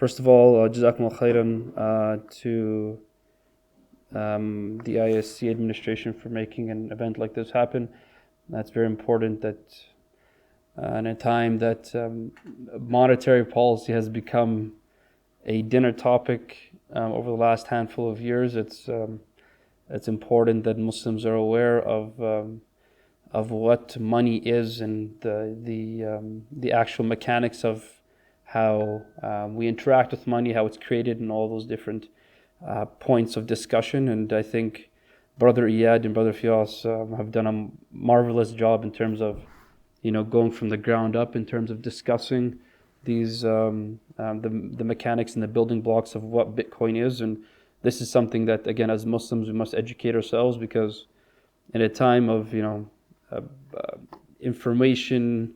First of all, Jazakumullah khairan to the IISC administration for making an event like this happen. That's very important that in a time that monetary policy has become a dinner topic over the last handful of years, it's important that Muslims are aware of what money is and the actual mechanics of how we interact with money, how it's created, and all those different points of discussion. And I think Brother Iyad and Brother Fias have done a marvelous job in terms of, going from the ground up in terms of discussing these the mechanics and the building blocks of what Bitcoin is. And this is something that, again, as Muslims, we must educate ourselves, because in a time of information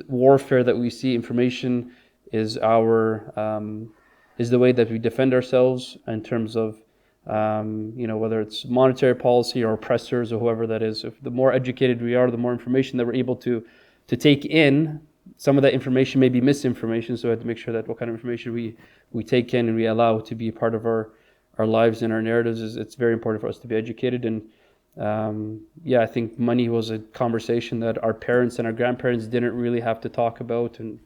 warfare that we see, information is the way that we defend ourselves in terms of whether it's monetary policy or oppressors or whoever that is. If the more educated we are, the more information that we're able to take in. Some of that information may be misinformation, so we have to make sure that what kind of information we take in and we allow to be a part of our lives and our narratives. It's very important for us to be educated. And I think money was a conversation that our parents and our grandparents didn't really have to talk about, and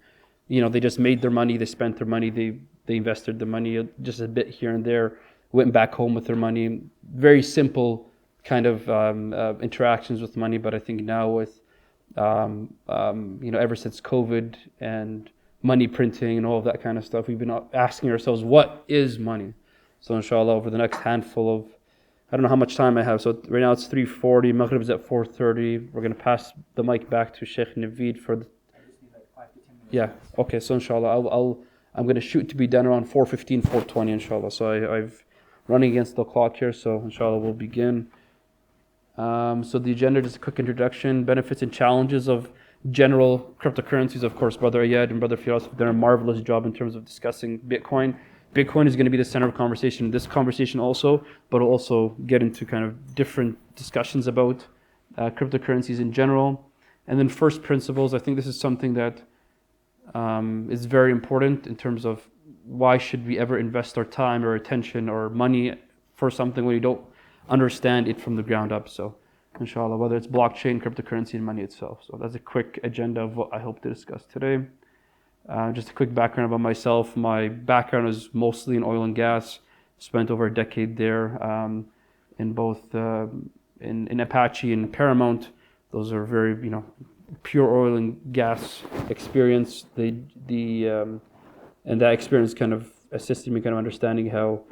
they just made their money, they spent their money, they invested the money just a bit here and there, went back home with their money. Very simple kind of interactions with money. But I think now with ever since COVID and money printing and all of that kind of stuff, we've been asking ourselves, what is money? So inshallah, over the next handful of, I don't know how much time I have. So right now it's 3:40. Maghrib is at 4:30. We're going to pass the mic back to Sheikh Naveed for the. I just need like 5 to 10 minutes. Yeah. Okay. So inshallah, I'm going to shoot to be done around 4:15, 4:20. Inshallah. So I've running against the clock here. So inshallah, we'll begin. So the agenda, just a quick introduction, benefits and challenges of general cryptocurrencies. Of course, Brother Ayad and Brother Firas have done a marvelous job in terms of discussing Bitcoin. Bitcoin is going to be the center of conversation in this conversation also, but we'll also get into kind of different discussions about cryptocurrencies in general. And then first principles, I think this is something that is very important in terms of why should we ever invest our time or attention or money for something when you don't understand it from the ground up. So inshallah, whether it's blockchain, cryptocurrency, and money itself. So that's a quick agenda of what I hope to discuss today. Just a quick background about myself. My background is mostly in oil and gas. Spent over a decade there in both in Apache and Paramount. Those are very pure oil and gas experience. And that experience kind of assisted me kind of understanding how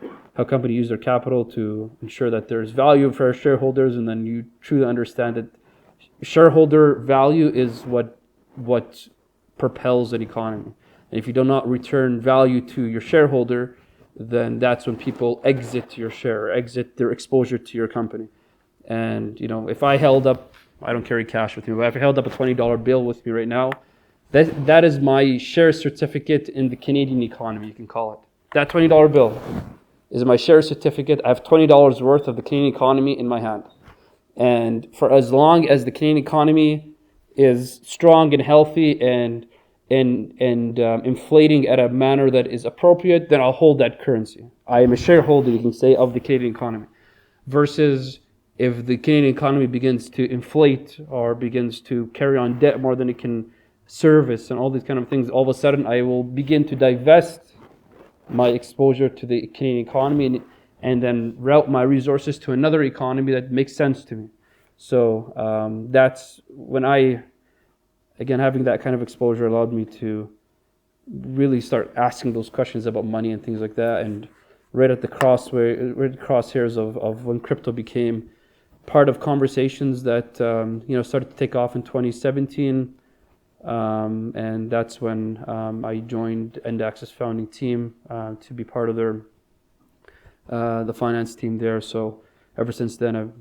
companies use their capital to ensure that there's value for our shareholders, and then you truly understand that shareholder value is what propels an economy. And if you do not return value to your shareholder, then that's when people exit your share, exit their exposure to your company. And if I held up, I don't carry cash with me, but if I held up a $20 bill with me right now, that is my share certificate in the Canadian economy, you can call it. That $20 bill is my share certificate. I have $20 worth of the Canadian economy in my hand. And for as long as the Canadian economy is strong and healthy and inflating at a manner that is appropriate, then I'll hold that currency. I am a shareholder, you can say, of the Canadian economy. Versus if the Canadian economy begins to inflate or begins to carry on debt more than it can service and all these kind of things, all of a sudden I will begin to divest my exposure to the Canadian economy and then route my resources to another economy that makes sense to me. So that's when again, having that kind of exposure allowed me to really start asking those questions about money and things like that. And right at the crosshairs of when crypto became part of conversations that started to take off in 2017. And that's when I joined Endax's founding team to be part of the finance team there. So ever since then, I've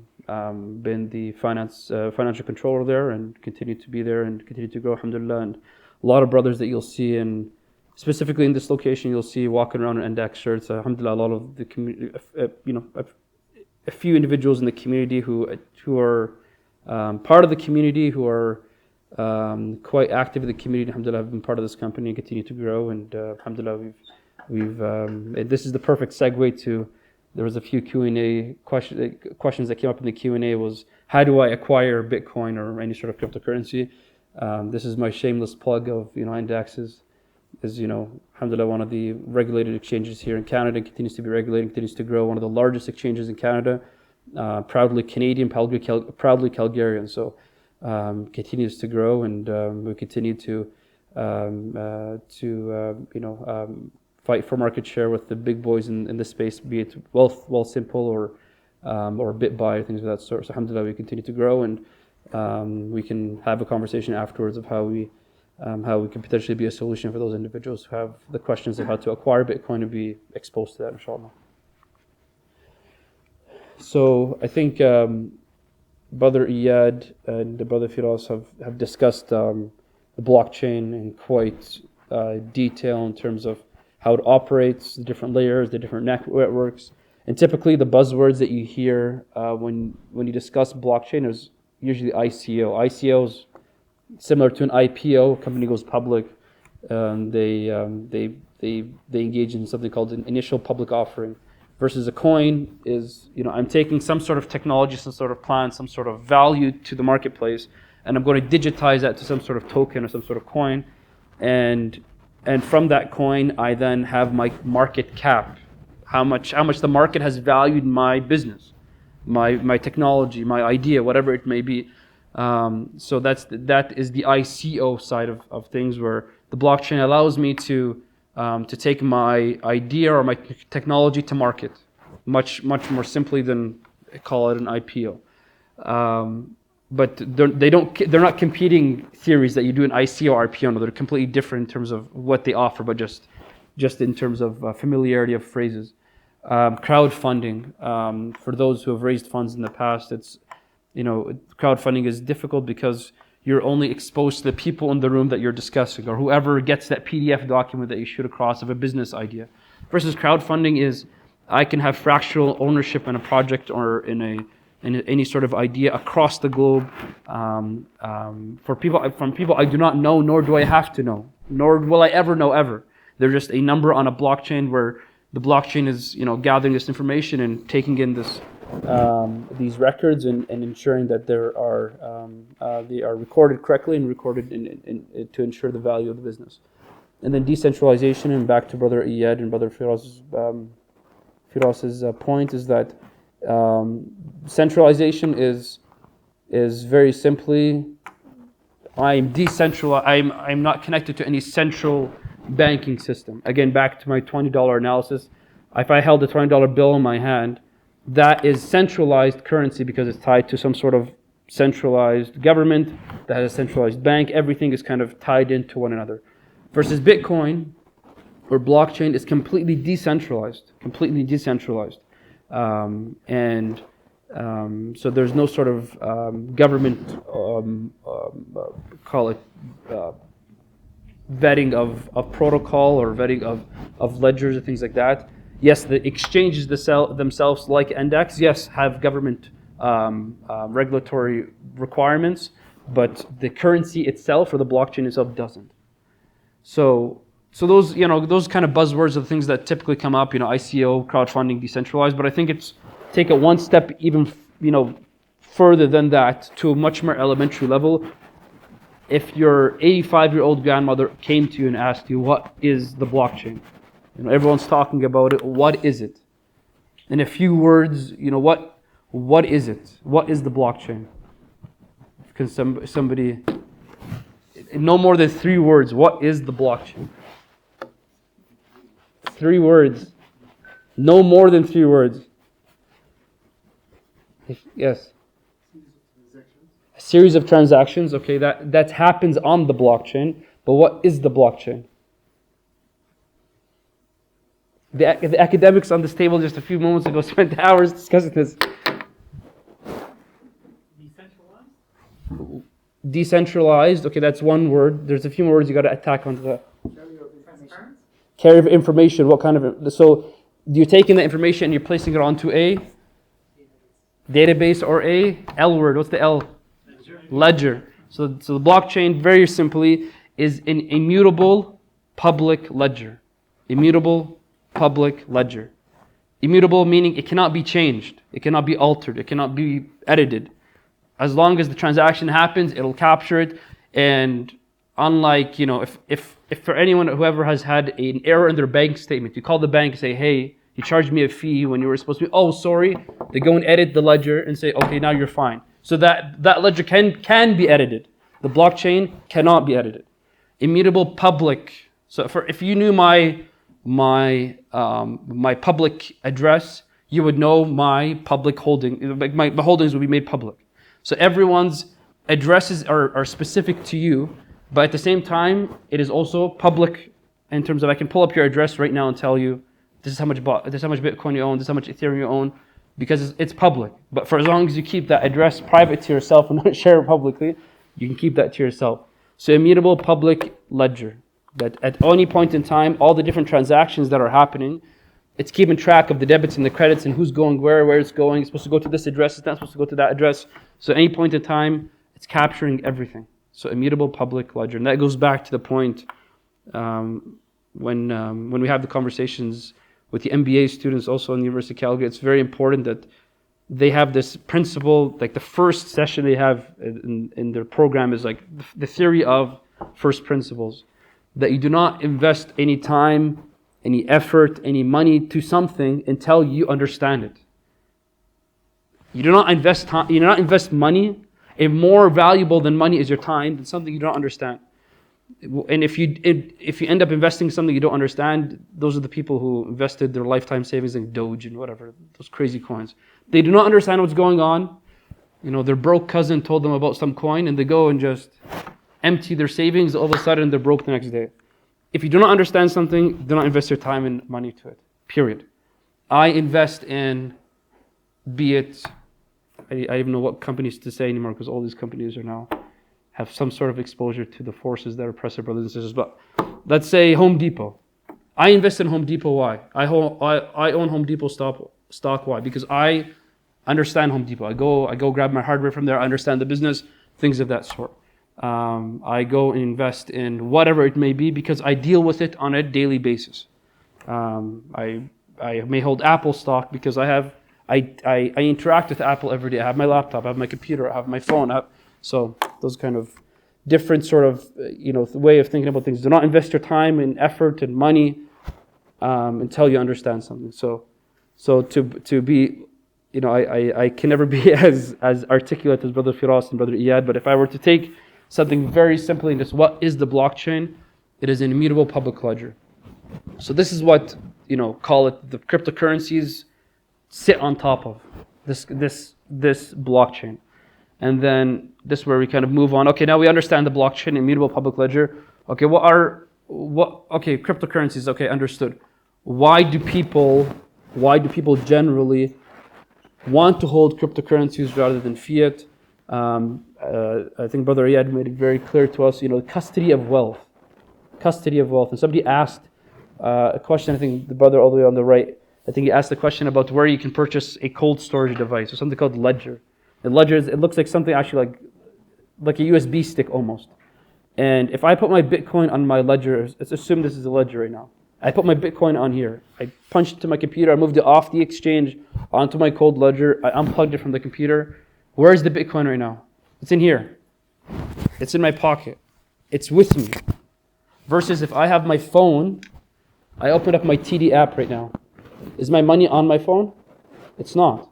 been the financial controller there and continue to be there and continue to grow, alhamdulillah. And a lot of brothers that you'll see specifically in this location, you'll see walking around in Endax shirts. Alhamdulillah, a lot of the community, a few individuals in the community who are part of the community, who are quite active in the community, alhamdulillah, have been part of this company and continue to grow. And alhamdulillah, This is the perfect segue to. There was a few Q&A questions that came up in the Q&A. Was how do I acquire Bitcoin or any sort of cryptocurrency? This is my shameless plug of Index is alhamdulillah one of the regulated exchanges here in Canada. It continues to be regulated, continues to grow. One of the largest exchanges in Canada, proudly Canadian, proudly Calgarian. So continues to grow, and we continue to fight for market share with the big boys in the space, be it Wealthsimple or BitBuy, things of that sort. So alhamdulillah, we continue to grow, and we can have a conversation afterwards of how we can potentially be a solution for those individuals who have the questions of how to acquire Bitcoin and be exposed to that, inshallah. So I think Brother Iyad and Brother Firas have discussed the blockchain in quite detail in terms of how it operates, the different layers, the different networks. And typically the buzzwords that you hear when you discuss blockchain is usually ICO. ICO is similar to an IPO. A company goes public. They engage in something called an initial public offering. Versus a coin is, I'm taking some sort of technology, some sort of plan, some sort of value to the marketplace, and I'm going to digitize that to some sort of token or some sort of coin. And from that coin, I then have my market cap, how much the market has valued my business, my technology, my idea, whatever it may be. So that is the ICO side of things, where the blockchain allows me to take my idea or my technology to market, much more simply than call it an IPO. But they're not competing theories that you do an ICO or IPO. No, they're completely different in terms of what they offer, but just in terms of familiarity of phrases. Crowdfunding, for those who have raised funds in the past, it's crowdfunding is difficult because you're only exposed to the people in the room that you're discussing, or whoever gets that PDF document that you shoot across of a business idea. Versus crowdfunding is, I can have fractional ownership in a project or in any sort of idea across the globe, from people I do not know, nor do I have to know, nor will I ever know ever. They're just a number on a blockchain, where the blockchain is gathering this information and taking in these records and ensuring that they are recorded correctly and recorded to ensure the value of the business. And then decentralization, and back to Brother Iyad and Brother Firas's point, is that centralization is very simply, I'm decentralized. I'm not connected to any central banking system. Again, back to my $20 analysis. If I held a $20 bill in my hand, that is centralized currency because it's tied to some sort of centralized government that has a centralized bank. Everything is kind of tied into one another. Versus Bitcoin or blockchain is completely decentralized. So there's no sort of government, call it vetting of protocol or vetting of ledgers and things like that. Yes, the exchanges themselves, like Index, yes, have government regulatory requirements, but the currency itself or the blockchain itself doesn't. So those those kind of buzzwords are the things that typically come up. ICO, crowdfunding, decentralized. But I think it's take it one step even further than that to a much more elementary level. If your 85-year-old grandmother came to you and asked you, what is the blockchain? Everyone's talking about it. What is it? In a few words, what is it? What is the blockchain? Can somebody, no more than 3 words, what is the blockchain? 3 words. No more than 3 words. Yes. A series of transactions. Okay, that happens on the blockchain. But what is the blockchain? The academics on this table just a few moments ago spent hours discussing this. Decentralized. Okay, that's one word. There's a few more words you got to attack onto that. Carrier of information. What kind of? So you're taking the information and you're placing it onto a database or a L word. What's the L? Ledger. So the blockchain, very simply, is an immutable public ledger. Immutable public ledger. Immutable meaning it cannot be changed, it cannot be altered, it cannot be edited. As long as the transaction happens, it'll capture it. And unlike, if for anyone, whoever has had an error in their bank statement, you call the bank and say, hey, you charged me a fee when you were supposed to be, oh, sorry. They go and edit the ledger and say, okay, now you're fine. So that ledger can be edited. The blockchain cannot be edited. Immutable public. So if you knew my public address, you would know my public holding. My holdings would be made public. So everyone's addresses are specific to you, but at the same time, it is also public in terms of I can pull up your address right now and tell you this is how much Bitcoin you own, this is how much Ethereum you own, because it's public. But for as long as you keep that address private to yourself and not share it publicly, you can keep that to yourself. So immutable public ledger. That at any point in time, all the different transactions that are happening, it's keeping track of the debits and the credits and who's going where it's going. It's supposed to go to this address, it's not supposed to go to that address. So at any point in time, it's capturing everything. So immutable public ledger. And that goes back to the point when we have the conversations with the MBA students also in the University of Calgary, it's very important that they have this principle, like the first session they have in their program is like the theory of first principles. That you do not invest any time, any effort, any money to something until you understand it. You do not invest time, you do not invest money. And more valuable than money is your time than something you don't understand. And if you end up investing in something you don't understand, those are the people who invested their lifetime savings in Doge and whatever, those crazy coins. They do not understand what's going on. Their broke cousin told them about some coin and they go and just empty their savings, all of a sudden they're broke the next day. If you do not understand something, do not invest your time and money to it. Period. I invest in, be it, I even know what companies to say anymore because all these companies are now have some sort of exposure to the forces that oppress their brothers and sisters. But let's say Home Depot. I invest in Home Depot. Why? I own Home Depot stock. Why? Because I understand Home Depot. I go grab my hardware from there. I understand the business, things of that sort. I go and invest in whatever it may be because I deal with it on a daily basis. I may hold Apple stock because I interact with Apple every day. I have my laptop, I have my computer, I have my phone. So those kind of different sort of way of thinking about things. Do not invest your time and effort and money until you understand something. So to be, I can never be as articulate as Brother Firas and Brother Iyad, but if I were to take something very simply, just what is the blockchain? It is an immutable public ledger. So this is what, call it the cryptocurrencies sit on top of this blockchain. And then this is where we kind of move on. Okay, now we understand the blockchain, immutable public ledger. Okay, okay, cryptocurrencies, okay, understood. Why do people generally want to hold cryptocurrencies rather than fiat? I think Brother Iyad made it very clear to us, custody of wealth. And somebody asked a question, I think the brother all the way on the right, I think he asked the question about where you can purchase a cold storage device, or something called ledger. The ledger, it looks like something actually like a USB stick almost. And if I put my Bitcoin on my ledger, let's assume this is a ledger right now. I put my Bitcoin on here. I punched it to my computer, I moved it off the exchange onto my cold ledger, I unplugged it from the computer. Where's the Bitcoin right now? It's in here. It's in my pocket. It's with me. Versus if I have my phone, I open up my TD app right now. Is my money on my phone? It's not.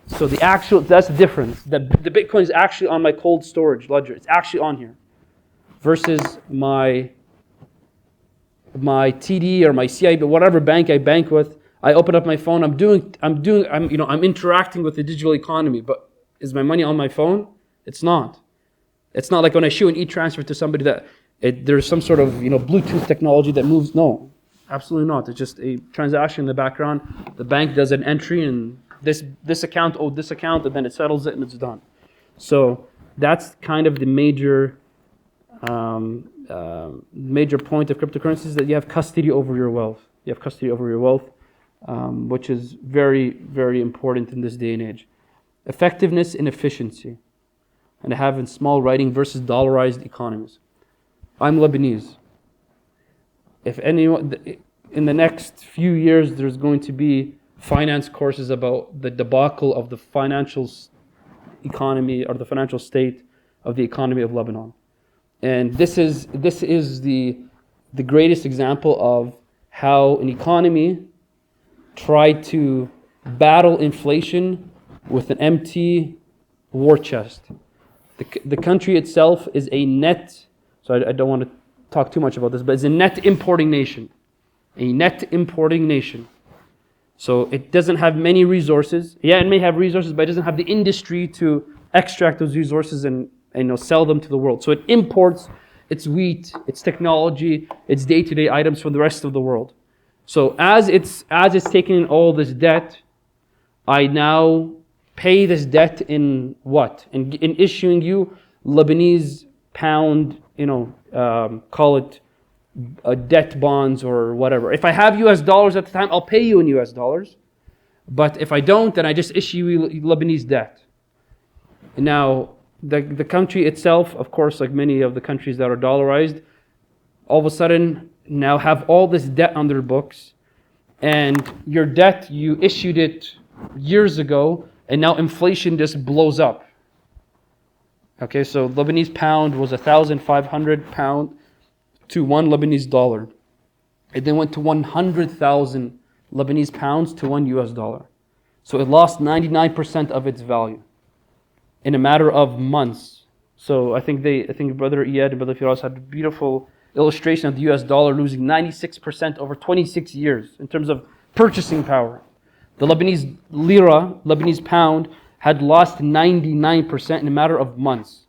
So that's the difference. The Bitcoin is actually on my cold storage ledger. It's actually on here. Versus my TD or my CIB, whatever bank I bank with, I open up my phone. I'm interacting with the digital economy. But is my money on my phone? It's not. It's not like when I shoot an e-transfer to somebody that there's some sort of Bluetooth technology that moves. No, absolutely not. It's just a transaction in the background. The bank does an entry and this account owed this account, and then it settles it and it's done. So that's kind of the major point of cryptocurrencies, that you have custody over your wealth. You have custody over your wealth, which is very, very important in this day and age. Effectiveness and efficiency. And I have in small writing versus dollarized economies. I'm Lebanese. If anyone, in the next few years, there's going to be finance courses about the debacle of the financial economy or the financial state of the economy of Lebanon. And this is the greatest example of how an economy tried to battle inflation with an empty war chest. The country itself is a net, so I don't want to talk too much about this, but it's a net importing nation. A net importing nation. So it doesn't have many resources. Yeah, it may have resources, but it doesn't have the industry to extract those resources and sell them to the world. So it imports its wheat, its technology, its day-to-day items from the rest of the world. So as it's taking in all this debt, I now pay this debt in what? In issuing you Lebanese pound, call it debt bonds or whatever. If I have US dollars at the time, I'll pay you in US dollars. But if I don't, then I just issue you Lebanese debt. Now, the country itself, of course, like many of the countries that are dollarized, all of a sudden now have all this debt on their books. And your debt, you issued it years ago, and now inflation just blows up. Okay, so Lebanese pound was 1,500 pound to one Lebanese dollar. It then went to 100,000 Lebanese pounds to one US dollar. So it lost 99% of its value in a matter of months. So I think Brother Iyad and Brother Firas had a beautiful illustration of the US dollar losing 96% over 26 years in terms of purchasing power. The Lebanese lira, Lebanese pound, had lost 99% in a matter of months.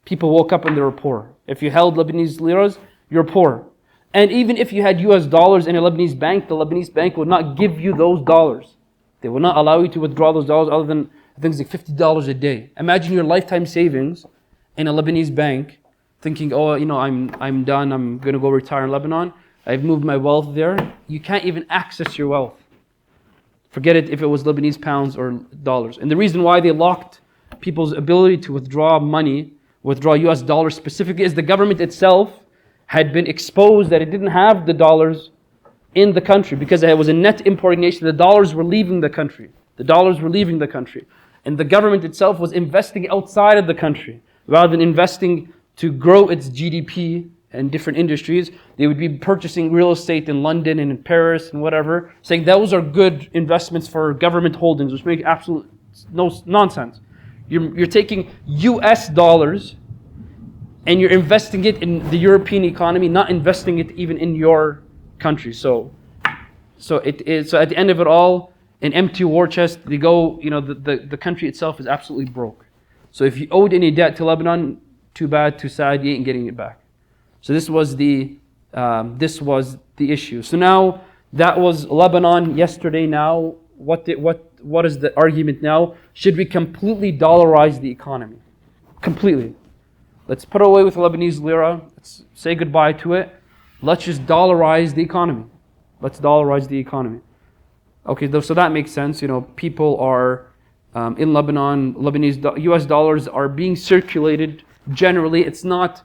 People woke up and they were poor. If you held Lebanese liras, you're poor. And even if you had US dollars in a Lebanese bank, the Lebanese bank would not give you those dollars. They will not allow you to withdraw those dollars other than things like $50 a day. Imagine your lifetime savings in a Lebanese bank, thinking, I'm done, I'm going to go retire in Lebanon. I've moved my wealth there. You can't even access your wealth. Forget it if it was Lebanese pounds or dollars. And the reason why they locked people's ability to withdraw money, withdraw US dollars specifically, is the government itself had been exposed that it didn't have the dollars in the country because it was a net importing nation. The dollars were leaving the country. And the government itself was investing outside of the country. Rather than investing to grow its GDP and different industries, they would be purchasing real estate in London and in Paris and whatever, saying those are good investments for government holdings, which make absolute nonsense. You're taking US dollars and you're investing it in the European economy, not investing it even in your country. So at the end of it all, an empty war chest, they go, the country itself is absolutely broke. So if you owed any debt to Lebanon, too bad, too sad, you ain't getting it back. So this was the issue. So now that was Lebanon yesterday. Now what is the argument now? Should we completely dollarize the economy? Completely. Let's put away with Lebanese lira. Let's say goodbye to it. Let's just dollarize the economy. Let's dollarize the economy. Okay, so that makes sense. People are in Lebanon. Lebanese US dollars are being circulated generally. It's not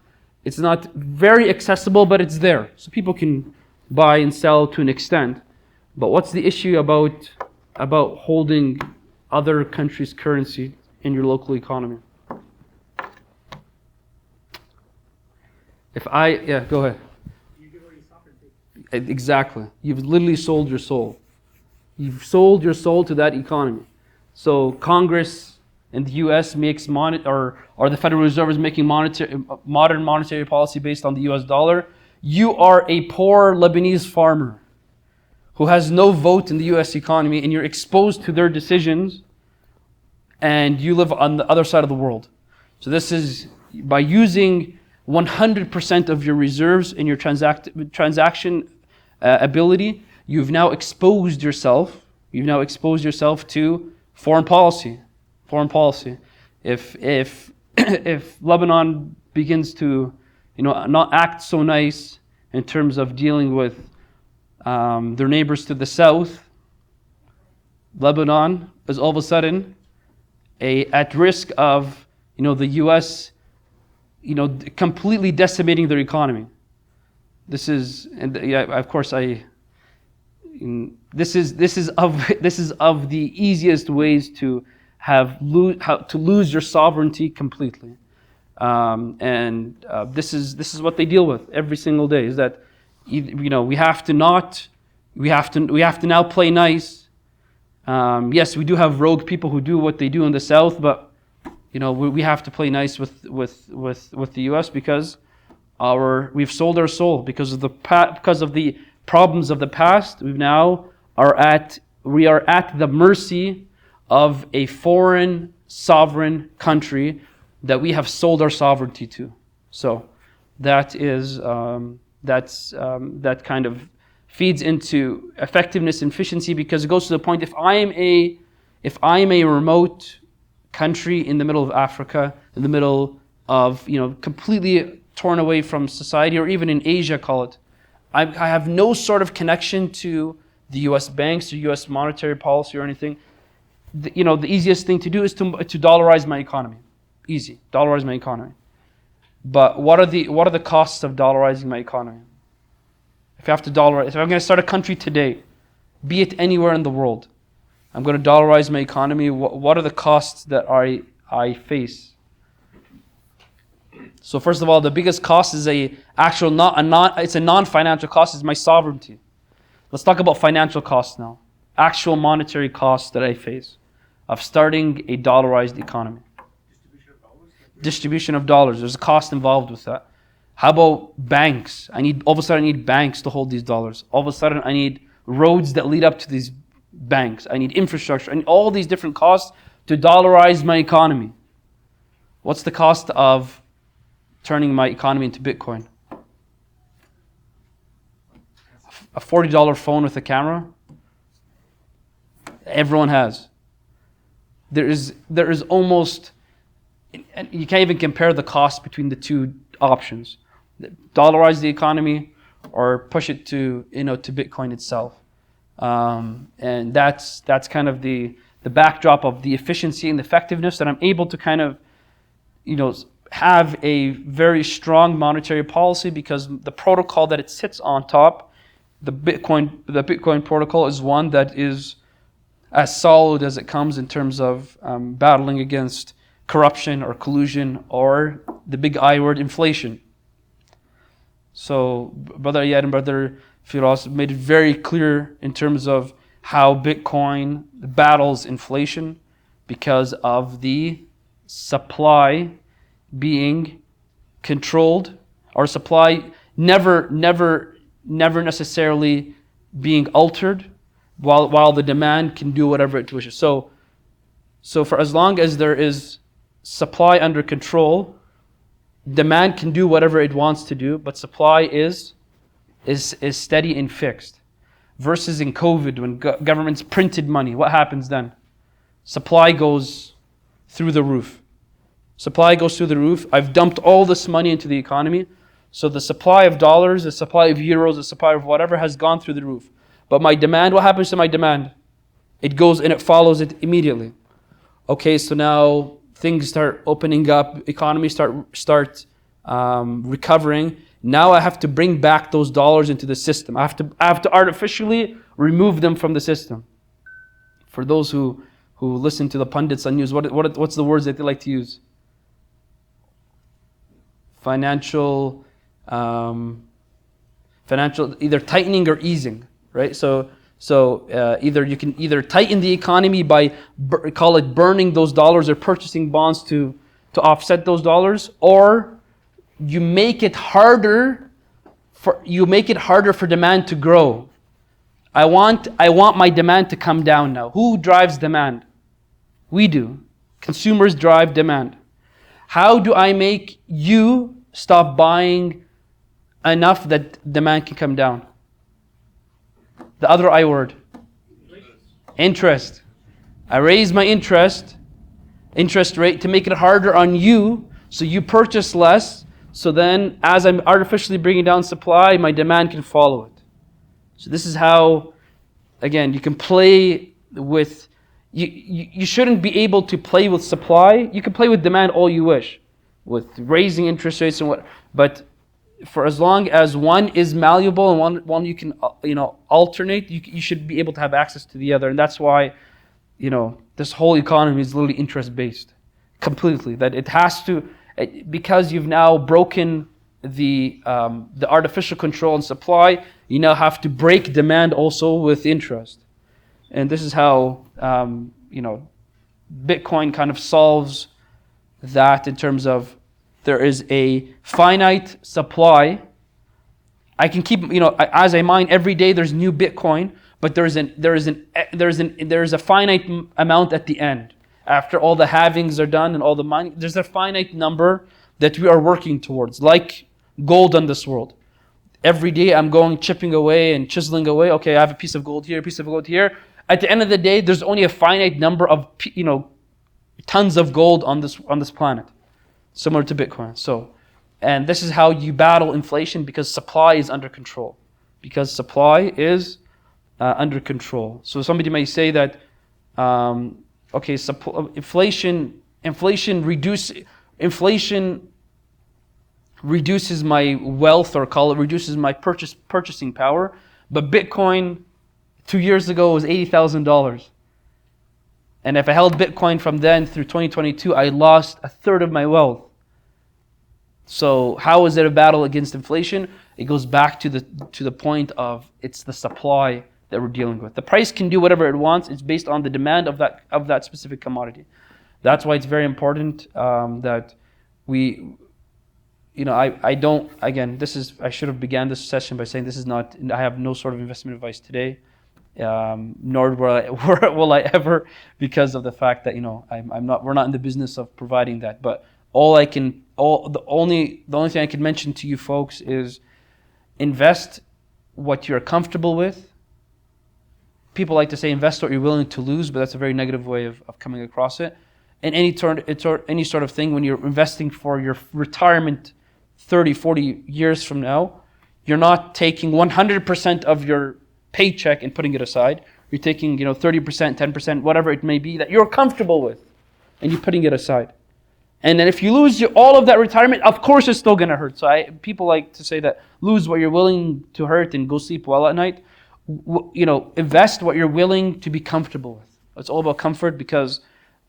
very accessible, but it's there. So people can buy and sell to an extent. But what's the issue about holding other countries' currency in your local economy? Go ahead. You give away your sovereignty. Exactly. You've literally sold your soul. You've sold your soul to that economy. So Congress in the U.S. or the Federal Reserve is making modern monetary policy based on the U.S. dollar. You are a poor Lebanese farmer who has no vote in the U.S. economy, and you're exposed to their decisions, and you live on the other side of the world. So this is by using 100% of your reserves in your transaction ability, you've now exposed yourself to foreign policy. If Lebanon begins to not act so nice in terms of dealing with their neighbors to the south, Lebanon is all of a sudden at risk of the U.S. Completely decimating their economy. This is, and yeah, of course, this is of the easiest ways to lose your sovereignty completely, this is what they deal with every single day. Is that, we have to now play nice. Yes, we do have rogue people who do what they do in the South, but we have to play nice with the U.S. because we've sold our soul because of the problems of the past. We are at the mercy of a foreign sovereign country that we have sold our sovereignty to. So that kind of feeds into effectiveness and efficiency, because it goes to the point, if I am a remote country in the middle of Africa, in the middle of, completely torn away from society, or even in Asia, call it, I have no sort of connection to the U.S. banks or U.S. monetary policy or anything. The easiest thing to do is to dollarize my economy. Easy, dollarize my economy. But what are the costs of dollarizing my economy? If I'm going to start a country today, be it anywhere in the world, I'm going to dollarize my economy. What are the costs that I face? So first of all, the biggest cost is it's a non-financial cost, is my sovereignty. Let's talk about financial costs now. Actual monetary costs that I face of starting a dollarized economy. Distribution of dollars. There's a cost involved with that. How about banks? All of a sudden I need banks to hold these dollars. All of a sudden I need roads that lead up to these banks. I need infrastructure. I need all these different costs to dollarize my economy. What's the cost of turning my economy into Bitcoin? A $40 phone with a camera? Everyone has. There is almost, you can't even compare the cost between the two options. Dollarize the economy or push it to Bitcoin itself. And that's kind of the backdrop of the efficiency and the effectiveness, that I'm able to kind of, have a very strong monetary policy, because the protocol that it sits on top, the Bitcoin protocol, is one that is as solid as it comes in terms of battling against corruption or collusion, or the big I word, inflation. So Brother Ayad and Brother Firas made it very clear in terms of how Bitcoin battles inflation, because of the supply being controlled, or supply never necessarily being altered, while the demand can do whatever it wishes. So for as long as there is supply under control, demand can do whatever it wants to do, but supply is steady and fixed. Versus in COVID, when governments printed money, what happens then? Supply goes through the roof. Supply goes through the roof. I've dumped all this money into the economy, so the supply of dollars, the supply of euros, the supply of whatever has gone through the roof. But my demand, what happens to my demand? It goes and it follows it immediately. Okay, so now things start opening up, economies start recovering. Now I have to bring back those dollars into the system. I have to artificially remove them from the system. For those who listen to the pundits on news, what's the words that they like to use? Financial, either tightening or easing, right? So either you can tighten the economy by call it burning those dollars or purchasing bonds to offset those dollars, or you make it harder for demand to grow. I want my demand to come down now. Who drives demand? We do. Consumers drive demand. How do I make you stop buying enough that demand can come down? The other I word. Interest. I raise my interest rate to make it harder on you, so you purchase less, so then as I'm artificially bringing down supply, my demand can follow it. So this is how, again, you can play with, you shouldn't be able to play with supply. You can play with demand all you wish, with raising interest rates and what, but for as long as one is malleable and one you can alternate, you should be able to have access to the other. And that's why this whole economy is literally interest based completely. That it has to, because you've now broken the artificial control and supply, you now have to break demand also with interest. And this is how Bitcoin kind of solves that, in terms of there is a finite supply. I can keep, as I mine every day, there's new Bitcoin, but there is a finite amount at the end. After all the halvings are done and all the mining, there's a finite number that we are working towards, like gold in this world. Every day I'm going chipping away and chiseling away. Okay, I have a piece of gold here, a piece of gold here. At the end of the day, there's only a finite number of tons of gold on this planet, similar to Bitcoin. And this is how you battle inflation, because supply is under control. Because supply is under control. So somebody may say that, inflation reduces my wealth, or call it reduces my purchasing power. But Bitcoin 2 years ago was $80,000. And if I held Bitcoin from then through 2022, I lost a third of my wealth. So how is it a battle against inflation? It goes back to the point of it's the supply that we're dealing with. The price can do whatever it wants. It's based on the demand of that specific commodity. That's why it's very important that we, I don't. Again, I should have began this session by saying this is not. I have no sort of investment advice today. Nor will I ever, because of the fact that we're not in the business of providing that. But the only thing I can mention to you folks is invest what you're comfortable with. People like to say invest what you're willing to lose, but that's a very negative way of coming across it. And any sort of thing, when you're investing for your retirement 30, 40 years from now, you're not taking 100% of your paycheck and putting it aside. You're taking 30%, 10%, whatever it may be that you're comfortable with, and you're putting it aside. And then if you lose all of that retirement, of course it's still going to hurt. So people like to say that lose what you're willing to hurt and go sleep well at night. Invest what you're willing to be comfortable with. It's all about comfort, because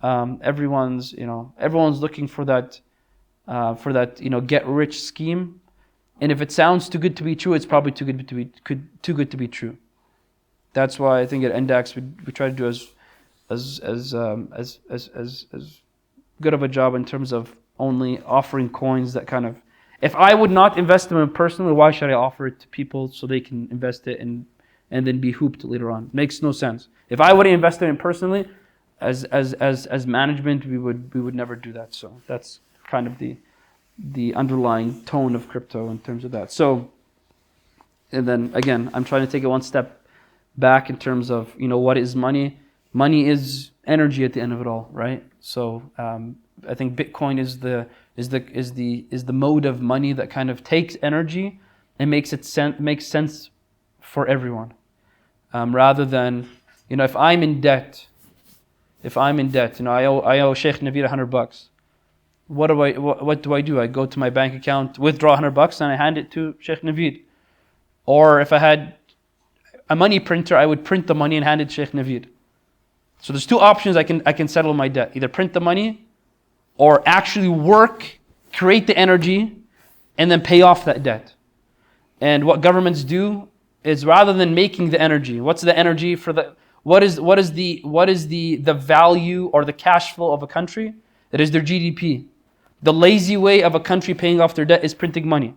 everyone's looking for that get rich scheme. And if it sounds too good to be true, it's probably too good to be true. That's why I think at Index we try to do as good of a job in terms of only offering coins that kind of, if I would not invest them in personally, why should I offer it to people so they can invest it and then be hooped later on? Makes no sense. If I would invest it in personally, as management, we would never do that. So that's kind of the underlying tone of crypto in terms of that. So, and then again, I'm trying to take it one step back in terms of what is money. Money is energy at the end of it all, right? So I think Bitcoin is the mode of money that kind of takes energy and makes sense for everyone, rather than if I'm in debt, I owe Sheikh Naveed $100. What do I do? I go to my bank account, withdraw $100, and I hand it to Sheikh Naveed. Or if I had a money printer, I would print the money and hand it to Sheikh Naveed. So there's two options I can settle my debt. Either print the money or actually work, create the energy, and then pay off that debt. And what governments do is, rather than making the energy, what's the energy for the what is the value or the cash flow of a country? It is their GDP. The lazy way of a country paying off their debt is printing money.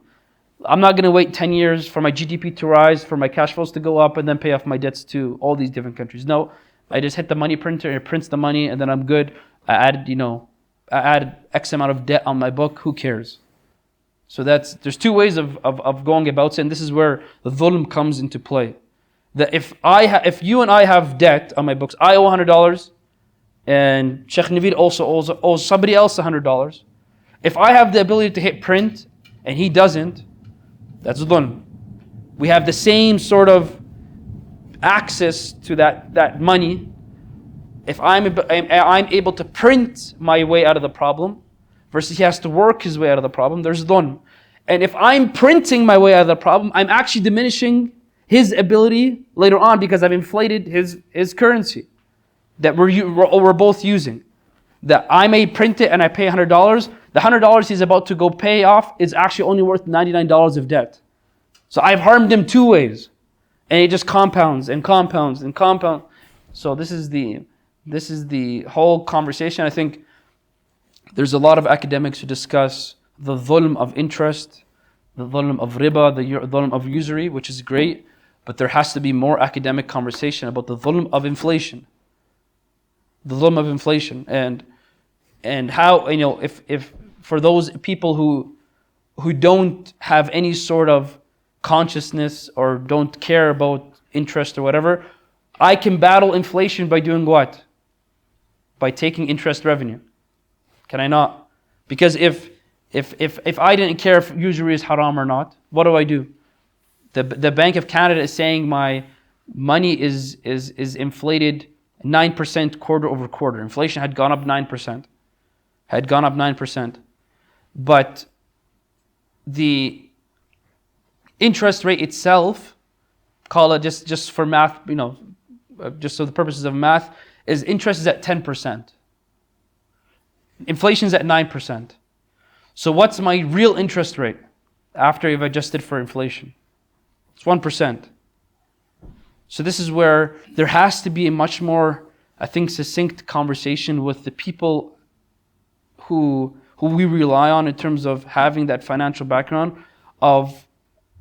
I'm not going to wait 10 years for my GDP to rise, for my cash flows to go up, and then pay off my debts to all these different countries. No, I just hit the money printer, it prints the money, and then I'm good. I added X amount of debt on my book, who cares? So there's two ways of going about it, and this is where the dhulm comes into play. That if you and I have debt on my books, I owe $100, and Sheikh Naveed also owes somebody else $100. If I have the ability to hit print, and he doesn't, that's dhulm. We have the same sort of access to that money. If I'm able to print my way out of the problem, versus he has to work his way out of the problem, there's dhulm. And if I'm printing my way out of the problem, I'm actually diminishing his ability later on because I've inflated his currency that we're both using. That I may print it and I pay $100. The $100 he's about to go pay off is actually only worth $99 of debt. So I've harmed him two ways. And it just compounds and compounds and compounds. So this is the whole conversation. I think there's a lot of academics who discuss the dhulm of interest, the dhulm of riba, the dhulm of usury, which is great, but there has to be more academic conversation about the dhulm of inflation. The dhulm of inflation and how, if for those people who don't have any sort of consciousness or don't care about interest or whatever, I can battle inflation by doing what? By taking interest revenue. Can I not? Because if I didn't care if usury is haram or not, what do? The Bank of Canada is saying my money is inflated 9% quarter over quarter. Inflation had gone up 9%. But the interest rate itself, call it just for math, just for the purposes of math, interest is at 10%. Inflation is at 9%. So what's my real interest rate after you've adjusted for inflation? It's 1%. So this is where there has to be a much more, I think, succinct conversation with the people who we rely on in terms of having that financial background of,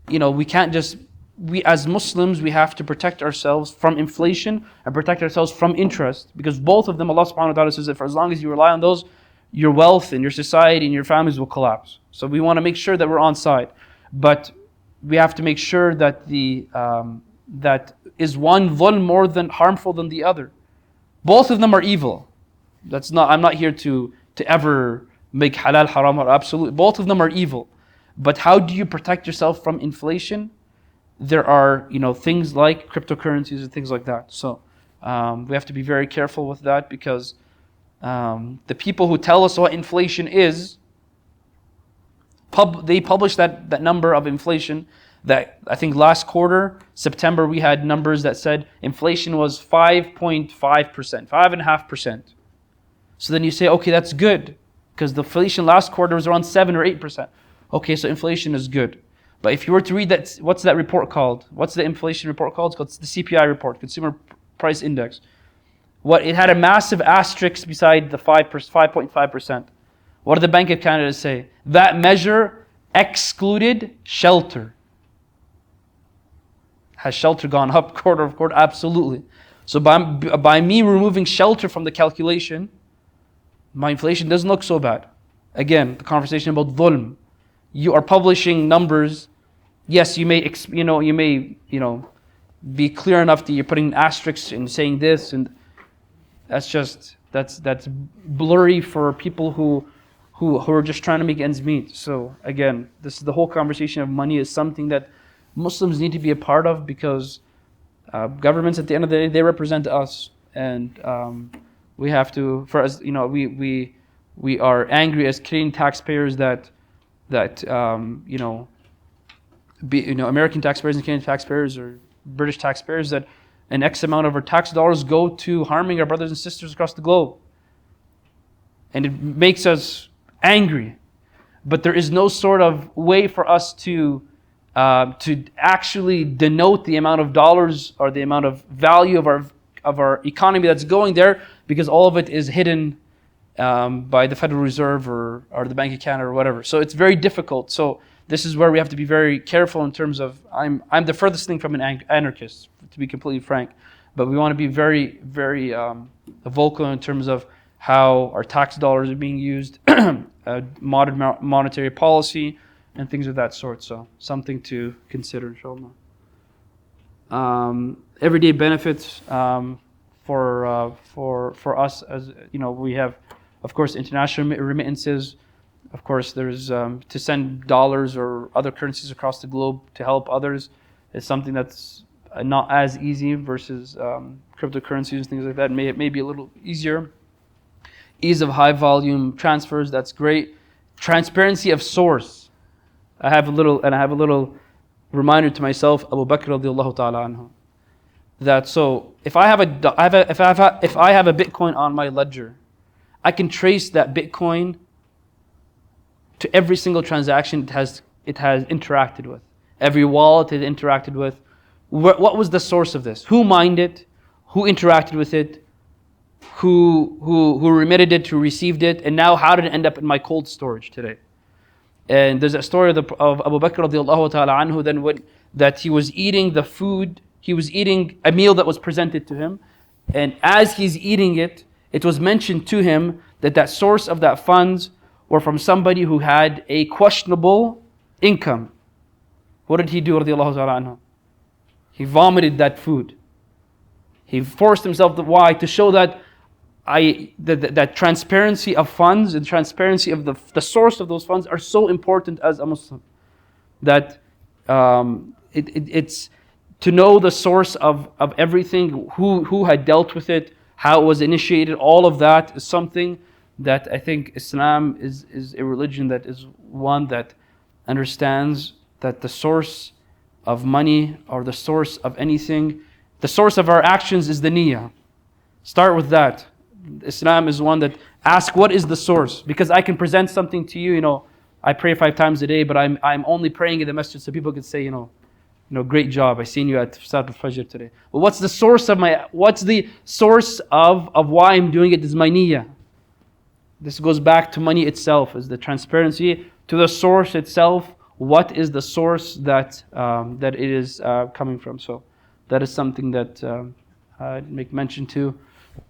we can't just, we as Muslims, we have to protect ourselves from inflation and protect ourselves from interest, because both of them, Allah subhanahu wa ta'ala says that for as long as you rely on those, your wealth and your society and your families will collapse. So we want to make sure that we're on side. But we have to make sure that that is one dhulm more than harmful than the other. Both of them are evil. I'm not here to ever make halal haram or absolute. Both of them are evil. But how do you protect yourself from inflation? There are, things like cryptocurrencies and things like that. So we have to be very careful with that, because the people who tell us what inflation is, they publish that number of inflation. That I think last quarter, September, we had numbers that said inflation was 5.5%, 5.5%. So then you say, okay, that's good, because the inflation last quarter was around 7 or 8%. Okay, so inflation is good. But if you were to read that, what's that report called? What's the inflation report called? It's called the CPI report, Consumer Price Index. It had a massive asterisk beside the 5.5%. What did the Bank of Canada say? That measure excluded shelter. Has shelter gone up quarter over quarter? Absolutely. So by me removing shelter from the calculation, my inflation doesn't look so bad. Again, the conversation about dhulm. You are publishing numbers. Yes, you may be clear enough that you're putting asterisks and saying this, and that's blurry for people who are just trying to make ends meet. So again, the whole conversation of money is something that Muslims need to be a part of, because governments, at the end of the day, they represent us, and we have to. For us, we are angry as Canadian taxpayers that American taxpayers and Canadian taxpayers or British taxpayers, that an X amount of our tax dollars go to harming our brothers and sisters across the globe, and it makes us angry. But there is no sort of way for us to actually denote the amount of dollars or the amount of value of our economy that's going there, because all of it is hidden by the Federal Reserve or the Bank of Canada or whatever. So it's very difficult. So this is where we have to be very careful in terms of, I'm the furthest thing from an anarchist, to be completely frank, but we want to be very, very vocal in terms of how our tax dollars are being used, modern monetary policy, and things of that sort. So something to consider, inshallah. Everyday benefits for us, as we have, of course, international remittances. Of course, there's to send dollars or other currencies across the globe to help others is something that's not as easy versus cryptocurrencies and things like that. It may be a little easier. Ease of high volume transfers, that's great. Transparency of source. I have a little reminder to myself, Abu Bakr radiallahu ta'ala anhu, that so if I have a Bitcoin on my ledger, I can trace that Bitcoin to every single transaction it has interacted with, every wallet it interacted with. What was the source of this? Who mined it? Who interacted with it? Who remitted it? Who received it? And now how did it end up in my cold storage today? And there's a story of Abu Bakr radiallahu ta'ala anhu that he was eating the food, he was eating a meal that was presented to him, and as he's eating it, it was mentioned to him that source of that funds were from somebody who had a questionable income. What did he do radiallahu ta'ala anhu? He vomited that food. He forced himself why? To show that that transparency of funds and transparency of the source of those funds are so important as a Muslim. That it's to know the source of everything, who had dealt with it, how it was initiated, all of that is something that I think Islam is a religion that is one that understands that the source of money or the source of anything, the source of our actions is the niyyah. Start with that. Islam is one that asks what is the source, because I can present something to you, I pray 5 times a day, but I'm only praying in the masjid so people can say, great job, I seen you at Salat al-Fajr today. But what's the source of why I'm doing it is my niyyah. This goes back to money itself, is the transparency to the source itself. What is the source that it is coming from? So that is something that I'd make mention to.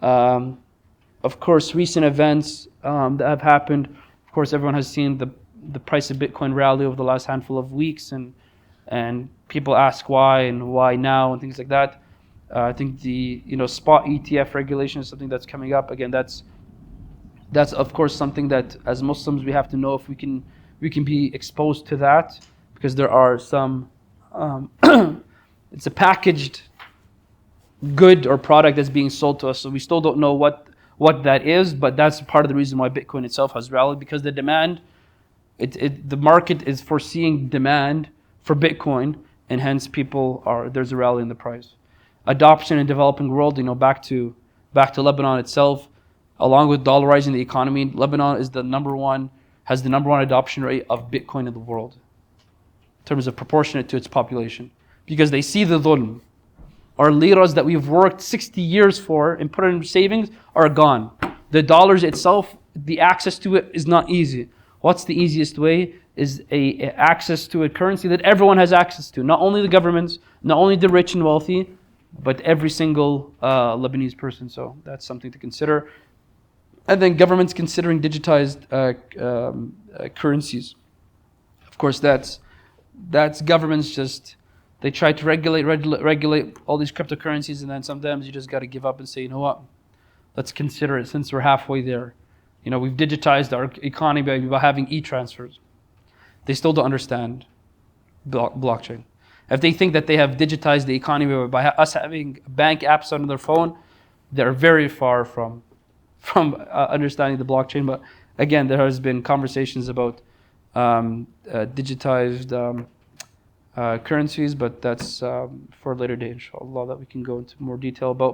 Of course, recent events that have happened. Of course, everyone has seen the price of Bitcoin rally over the last handful of weeks, and people ask why and why now and things like that. I think the spot ETF regulation is something that's coming up. Again, that's of course something that as Muslims we have to know if we can be exposed to that, because there are some it's a packaged good or product that's being sold to us, so we still don't know what that is, but that's part of the reason why Bitcoin itself has rallied, because the demand, the market is foreseeing demand for Bitcoin, and hence there's a rally in the price. Adoption in developing world, back to Lebanon itself, along with dollarizing the economy, Lebanon has the number one adoption rate of Bitcoin in the world, in terms of proportionate to its population, because they see the dhulm. Our liras that we've worked 60 years for and put in savings are gone. The dollars itself, the access to it is not easy. What's the easiest way? Is a access to a currency that everyone has access to. Not only the governments, not only the rich and wealthy, but every single Lebanese person. So that's something to consider. And then governments considering digitized currencies. Of course, that's governments just, they try to regulate all these cryptocurrencies, and then sometimes you just got to give up and say, you know what, let's consider it since we're halfway there. We've digitized our economy by having e-transfers. They still don't understand blockchain. If they think that they have digitized the economy by us having bank apps on their phone, they're very far from understanding the blockchain. But again, there has been conversations about digitized currencies, but that's for a later date, inshallah, that we can go into more detail about.